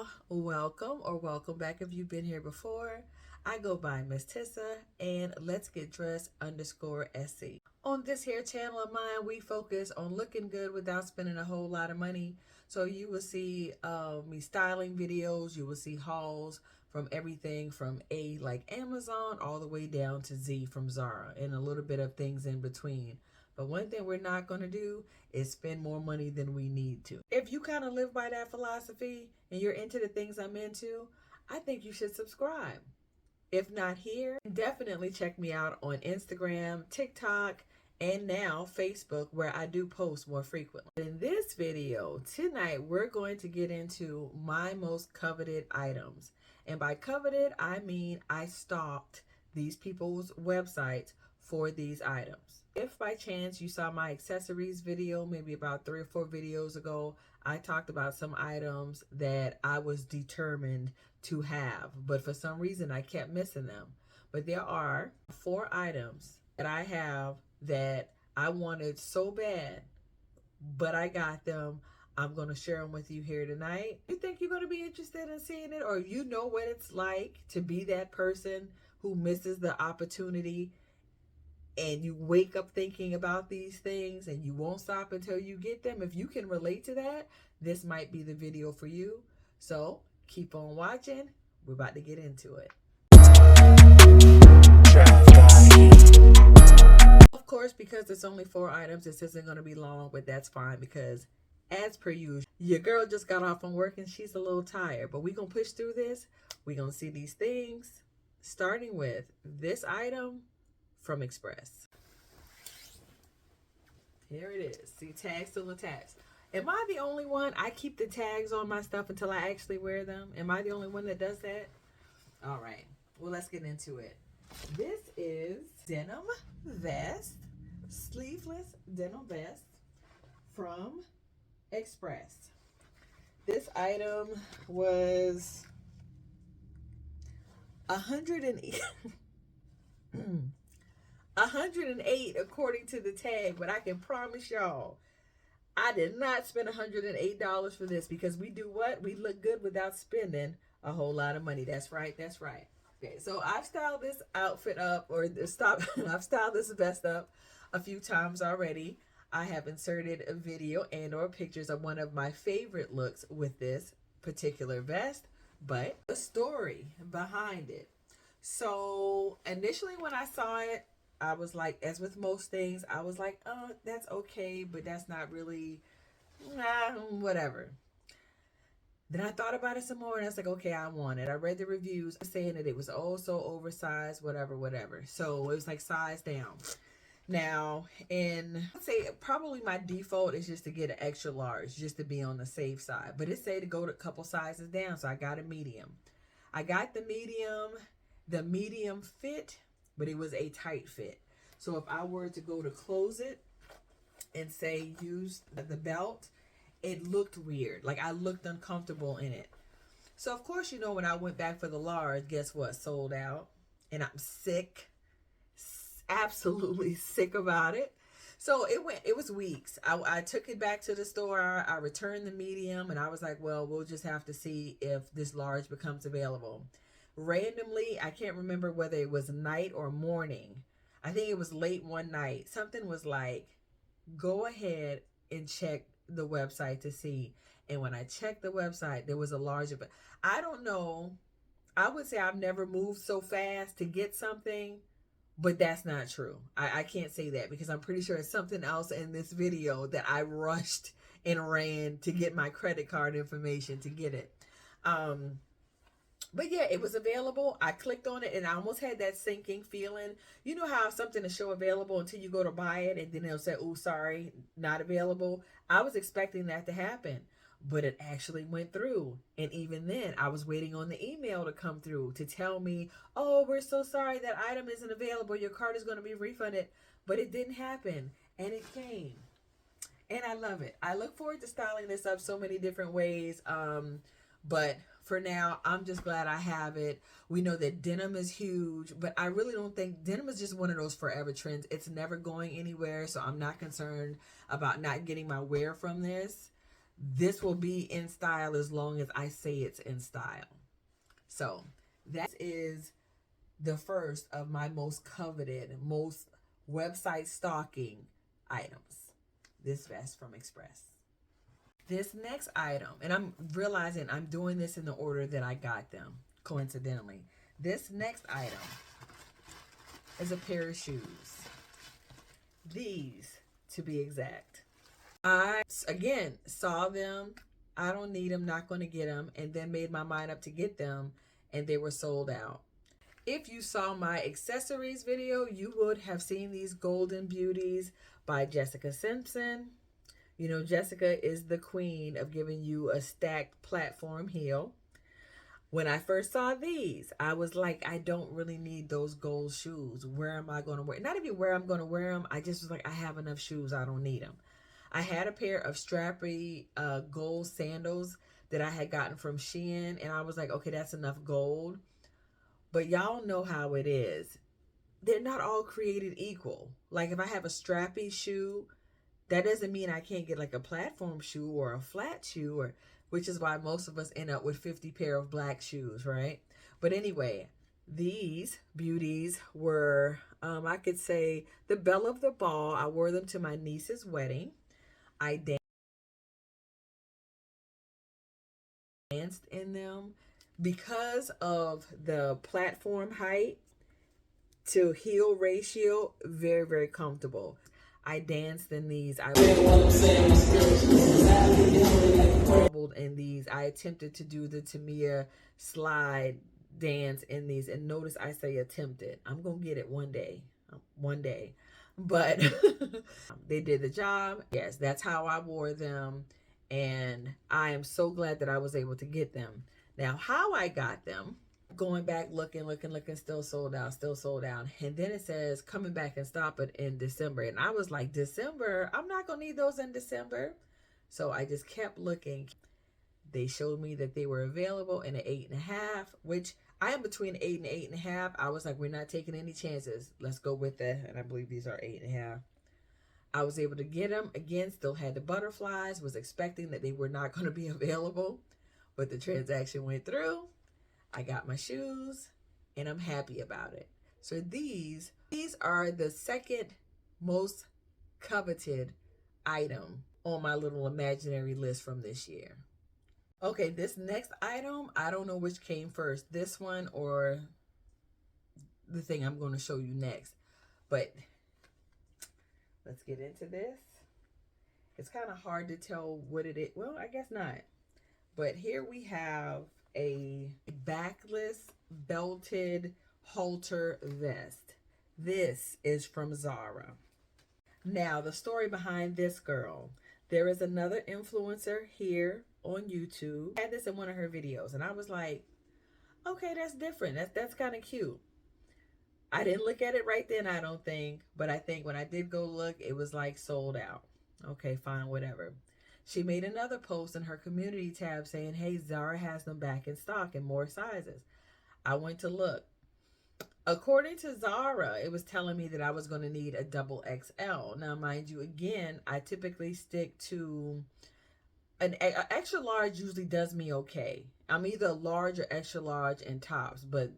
y'all. Welcome or welcome back if you've been here before. I go by Miss Tissa and let's get dressed _SC. On this here channel of mine, we focus on looking good without spending a whole lot of money. So you will see me styling videos, you will see hauls from everything from A like Amazon all the way down to Z from Zara and a little bit of things in between. But one thing we're not going to do is spend more money than we need to. If you kind of live by that philosophy and you're into the things I'm into, I think you should subscribe. If not here, definitely check me out on Instagram, TikTok, and now Facebook, where I do post more frequently. In this video tonight, we're going to get into my most coveted items. And by coveted, I mean I stalked these people's websites for these items. If by chance you saw my accessories video, maybe about 3 or 4 videos ago, I talked about some items that I was determined to have, but for some reason I kept missing them. But there are 4 items that I have that I wanted so bad, but I got them. I'm going to share them with you here tonight. You think you're going to be interested in seeing it, or you know what it's like to be that person who misses the opportunity and you wake up thinking about these things and you won't stop until you get them. If you can relate to that, this might be the video for you. So keep on watching. We're about to get into it. Of course, because it's only 4 items, this isn't going to be long, but that's fine because as per usual, your girl just got off from work and she's a little tired, but we're going to push through this. We're going to see these things, starting with this item from Express. Here it is. See, tags still attached. Am I the only one? I keep the tags on my stuff until I actually wear them. Am I the only one that does that? All right. Well, let's get into it. This is denim vest, sleeveless denim vest from Express. This item was 108 according to the tag, but I can promise y'all I did not spend $108 for this because we do what? We look good without spending a whole lot of money. That's right. That's right. Okay, so I've styled this outfit up, or I've styled this vest up a few times already. I have inserted a video and or pictures of one of my favorite looks with this particular vest, but the story behind it. So initially when I saw it, I was like, as with most things, I was like, oh, that's okay, but that's not really, whatever. Then I thought about it some more and I was like, okay, I want it. I read the reviews saying that it was oh so oversized, whatever. So it was like size down. Now, I'd say probably my default is just to get an extra large, just to be on the safe side. But it said to go to a couple sizes down, so I got a medium. I got the medium fit, but it was a tight fit. So if I were to go to close it and say use the belt, it looked weird. Like I looked uncomfortable in it. So of course, you know, when I went back for the large, guess what? Sold out. And I'm sick. Absolutely sick about it. So it was weeks. I took it back to the store. I returned the medium and I was like, well, we'll just have to see if this large becomes available. Randomly, I can't remember whether it was night or morning. I think it was late one night. Something was like, go ahead and check the website to see. And when I checked the website, there was a larger, but I don't know. I would say I've never moved so fast to get something, but that's not true. I can't say that because I'm pretty sure it's something else in this video that I rushed and ran to get my credit card information to get it. But yeah, it was available. I clicked on it and I almost had that sinking feeling. You know how something is show available until you go to buy it and then it'll say, oh, sorry, not available. I was expecting that to happen, but it actually went through. And even then, I was waiting on the email to come through to tell me, oh, we're so sorry that item isn't available. Your card is going to be refunded. But it didn't happen. And it came. And I love it. I look forward to styling this up so many different ways. But for now, I'm just glad I have it. We know that denim is huge, but I really don't think denim is just one of those forever trends. It's never going anywhere, so I'm not concerned about not getting my wear from this. this will be in style as long as I say it's in style. So that is the first of my most coveted, most website stalking items. This vest from Express. This next item, and I'm realizing I'm doing this in the order that I got them, coincidentally. This next item is a pair of shoes. These, to be exact. I, again, saw them. I don't need them, not going to get them, and then made my mind up to get them, and they were sold out. If you saw my accessories video, you would have seen these Golden Beauties by Jessica Simpson. You know, Jessica is the queen of giving you a stacked platform heel. When I first saw these, I was like, I don't really need those gold shoes. Where am I going to wear? Not even where I'm going to wear them. I just was like, I have enough shoes. I don't need them. I had a pair of strappy gold sandals that I had gotten from Shein, and I was like, okay, that's enough gold. But y'all know how it is. They're not all created equal. Like if I have a strappy shoe, that doesn't mean I can't get like a platform shoe or a flat shoe, or which is why most of us end up with 50 pair of black shoes, right? But anyway, these beauties were, I could say, the belle of the ball. I wore them to my niece's wedding. I danced in them because of the platform height to heel ratio. Very, very comfortable. I danced in these. I wobbled in these. I attempted to do the Tamia slide dance in these. And notice I say attempted. I'm going to get it one day. One day. But they did the job. Yes, that's how I wore them. And I am so glad that I was able to get them. Now, how I got them, going back, looking, still sold out. And then it says coming back and stop it in December. And I was like, December? I'm not going to need those in December. So I just kept looking. They showed me that they were available in an 8.5, which I am between 8 and 8.5. I was like, we're not taking any chances. Let's go with that. And I believe these are 8.5. I was able to get them. Again, still had the butterflies. Was expecting that they were not going to be available. But the transaction went through. I got my shoes. And I'm happy about it. So these are the second most coveted item on my little imaginary list from this year. Okay, this next item, I don't know which came first. This one or the thing I'm going to show you next. But let's get into this. It's kind of hard to tell what it is. Well, I guess not. But here we have a backless belted halter vest. This is from Zara. Now, the story behind this girl. There is another influencer here on YouTube. I had this in one of her videos, and I was like, okay, that's different. That's kind of cute. I didn't look at it right then, I don't think, but I think when I did go look, it was like sold out. Okay, fine, whatever. She made another post in her community tab saying, hey, Zara has them back in stock in more sizes. I went to look. According to Zara, it was telling me that I was going to need a double XL. Now, mind you, again, I typically stick to an extra large. Usually does me okay. I'm either large or extra large in tops, but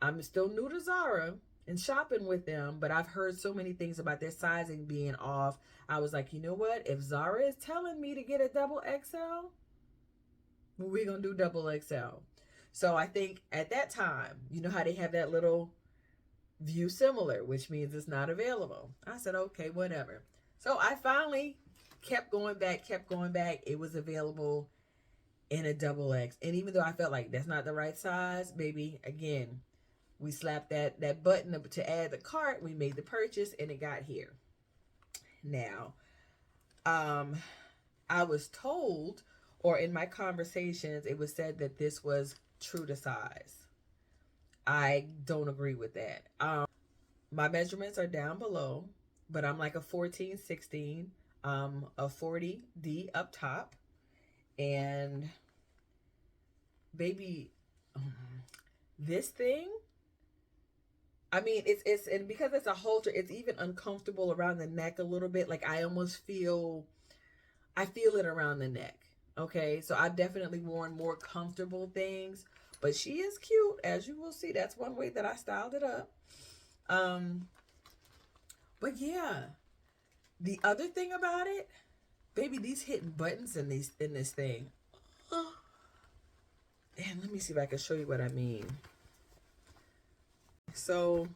I'm still new to Zara and shopping with them, but I've heard so many things about their sizing being off. I was like, you know what? If Zara is telling me to get a double XL, we're going to do double XL. So I think at that time, you know how they have that little view similar, which means it's not available. I said, okay, whatever. So I finally kept going back. It was available in a double X. And even though I felt like that's not the right size, baby, again, we slapped that button to add the cart. We made the purchase and it got here. Now, I was told, or in my conversations, it was said that this was true to size. I don't agree with that. My measurements are down below, but I'm like a 14, 16, a 40D up top. And baby, this thing, I mean, it's and because it's a halter, it's even uncomfortable around the neck a little bit. Like I I feel it around the neck. Okay, so I've definitely worn more comfortable things, but she is cute, as you will see. That's one way that I styled it up. Um, but yeah, the other thing about it, baby, these hidden buttons in this thing. And let me see if I can show you what I mean. So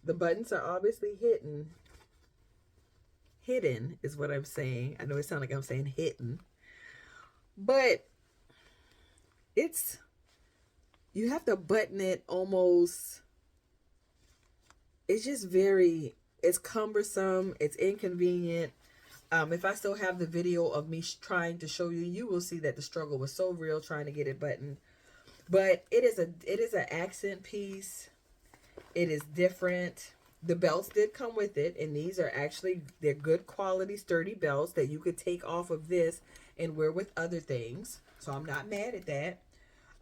the buttons are obviously hidden. Hidden is what I'm saying. I know it sounds like I'm saying hidden, but it's, you have to button it almost. It's just very, it's cumbersome. It's inconvenient. If I still have the video of me trying to show you, you will see that the struggle was so real trying to get it buttoned. But it is an accent piece. It is different. The belts did come with it, and these are actually, they're good quality, sturdy belts that you could take off of this and wear with other things. So I'm not mad at that.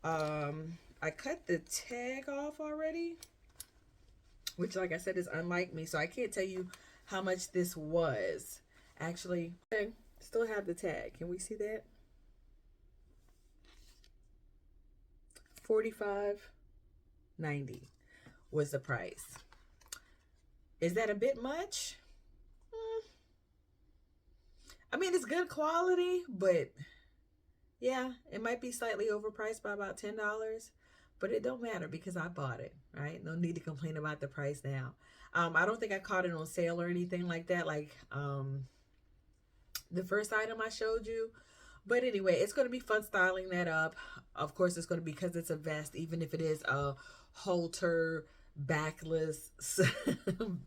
I cut the tag off already, which, like I said, is unlike me. So I can't tell you how much this was. Actually, okay, still have the tag. Can we see that? $45.90 was the price. Is that a bit much? I mean, it's good quality, but yeah, it might be slightly overpriced by about $10, but it don't matter because I bought it, right? No need to complain about the price now. I don't think I caught it on sale or anything like that, like the first item I showed you. But anyway, it's going to be fun styling that up. Of course, it's going to be, because it's a vest, even if it is a halter backless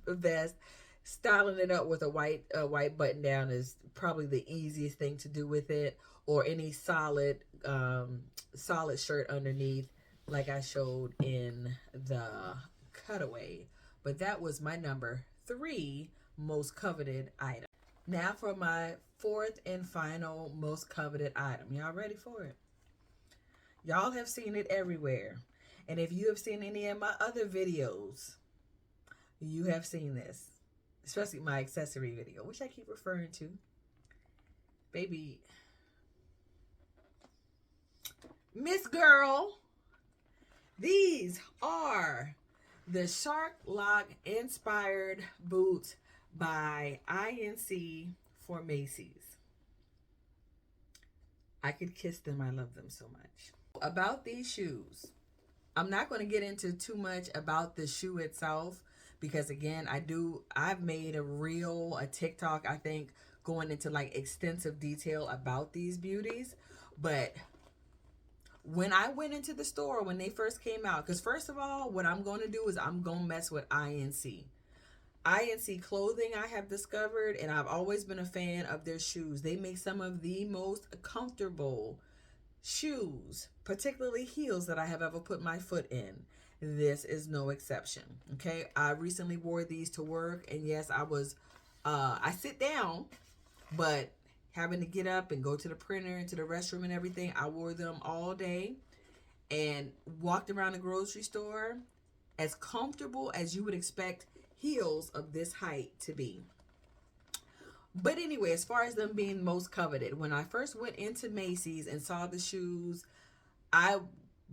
vest, styling it up with a white button down is probably the easiest thing to do with it, or any solid shirt underneath, like I showed in the cutaway. But that was my number 3 most coveted item. Now for my 4th and final most coveted item. Y'all ready for it? Y'all have seen it everywhere. And if you have seen any of my other videos, you have seen this. Especially my accessory video, which I keep referring to. Baby. Miss Girl. These are the Shark Lock inspired boots by INC for Macy's. I could kiss them. I love them so much. About these shoes, I'm not going to get into too much about the shoe itself, because again, I've made a TikTok, I think, going into like extensive detail about these beauties. But when I went into the store, when they first came out, because first of all, what I'm going to do is I'm going to mess with INC. INC clothing, I have discovered, and I've always been a fan of their shoes. They make some of the most comfortable shoes, particularly heels, that I have ever put my foot in. This is no exception. Okay, I recently wore these to work, and yes, I sit down, but having to get up and go to the printer and to the restroom and everything, I wore them all day and walked around the grocery store as comfortable as you would expect heels of this height to be. But anyway, as far as them being most coveted, when I first went into Macy's and saw the shoes, I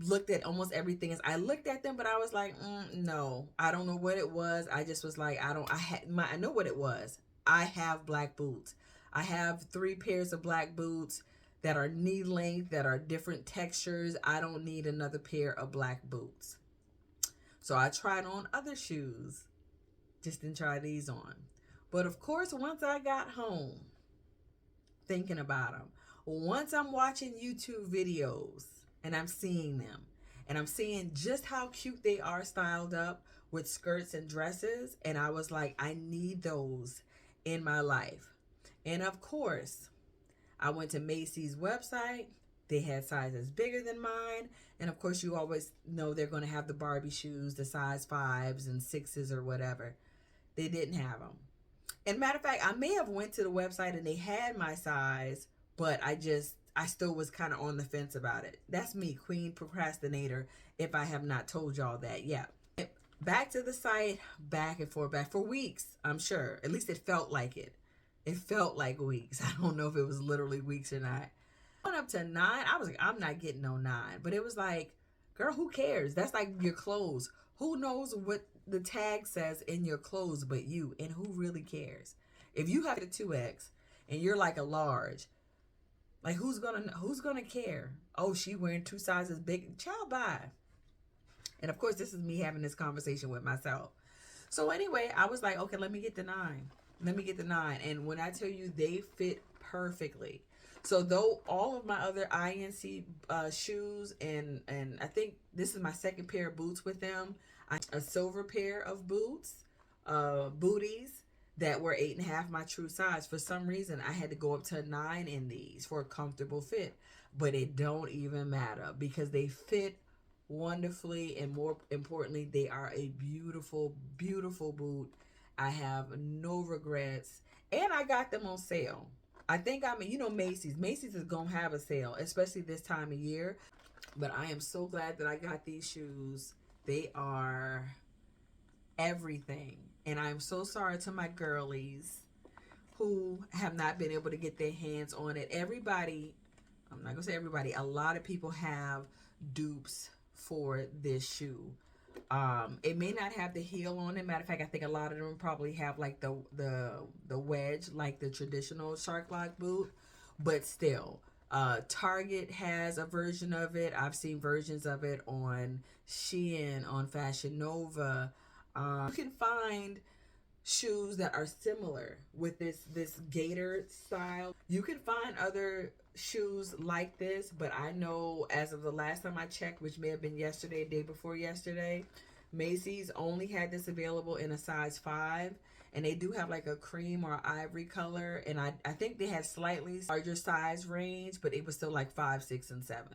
looked at almost everything. I looked at them, but I was like, no, I don't know what it was. I just was like, I know what it was. I have black boots. I have 3 pairs of black boots that are knee length, that are different textures. I don't need another pair of black boots. So I tried on other shoes, just didn't try these on. But of course, once I got home, thinking about them, once I'm watching YouTube videos and I'm seeing them, and I'm seeing just how cute they are styled up with skirts and dresses, and I was like, I need those in my life. And of course, I went to Macy's website. They had sizes bigger than mine. And of course, you always know they're going to have the Barbie shoes, the size 5s and 6s or whatever. They didn't have them. And matter of fact, I may have went to the website and they had my size, but I still was kind of on the fence about it. That's me, Queen Procrastinator, if I have not told y'all that yet. Back to the site, back and forth, back for weeks, I'm sure. At least it felt like it. It felt like weeks. I don't know if it was literally weeks or not. Went up to 9. I was like, I'm not getting no 9. But it was like, girl, who cares? That's like your clothes. Who knows what the tag says in your clothes but you? And who really cares? If you have a 2X and you're like a large, like who's gonna care? Oh, she wearing 2 sizes big. Child, bye. And of course, this is me having this conversation with myself. So anyway, I was like, okay, let me get the 9. Let me get the 9. And when I tell you, they fit perfectly. So though all of my other INC shoes, and I think this is my second pair of boots with them, a silver pair of boots, booties that were 8.5 my true size. For some reason, I had to go up to a 9 in these for a comfortable fit. But it don't even matter because they fit wonderfully, and more importantly, they are a beautiful, beautiful boot. I have no regrets, and I got them on sale. I think Macy's is gonna have a sale, especially this time of year. But I am so glad that I got these shoes. They are everything, and I'm so sorry to my girlies who have not been able to get their hands on it. Everybody, I'm not gonna say everybody, a lot of people have dupes for this shoe. It may not have the heel on it. Matter of fact, I think a lot of them probably have like the wedge, like the traditional shark lock boot. But still, Target has a version of it. I've seen versions of it on Shein, on Fashion Nova. You can find shoes that are similar with this gaiter style. You can find other shoes like this, but I know as of the last time I checked, which may have been yesterday, day before yesterday, Macy's only had this available in a size 5, and they do have like a cream or ivory color, and I think they had slightly larger size range, but it was still like 5, 6, and 7.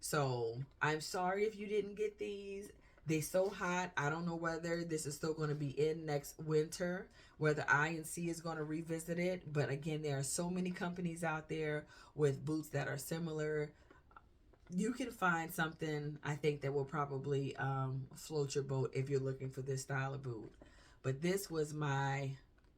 So I'm sorry if you didn't get these. They so hot. I don't know whether this is still going to be in next winter, whether INC is going to revisit it. But again, there are so many companies out there with boots that are similar. You can find something, I think, that will probably float your boat if you're looking for this style of boot. But this was my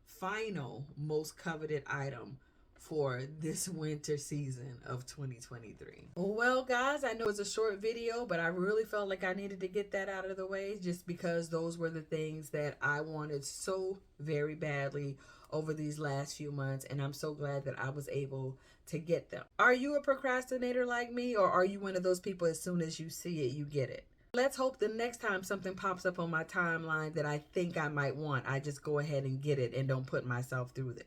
final most coveted item for this winter season of 2023. Well, guys, I know it's a short video, but I really felt like I needed to get that out of the way just because those were the things that I wanted so very badly over these last few months, and I'm so glad that I was able to get them. Are you a procrastinator like me, or are you one of those people as soon as you see it, you get it? Let's hope the next time something pops up on my timeline that I think I might want, I just go ahead and get it and don't put myself through this.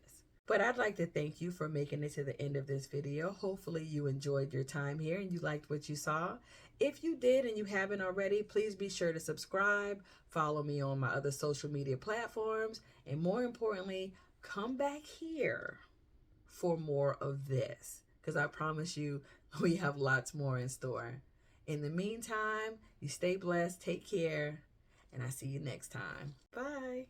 But I'd like to thank you for making it to the end of this video. Hopefully you enjoyed your time here and you liked what you saw. If you did and you haven't already, please be sure to subscribe, follow me on my other social media platforms, and more importantly, come back here for more of this, because I promise you we have lots more in store. In the meantime, you stay blessed, take care, and I see you next time. Bye.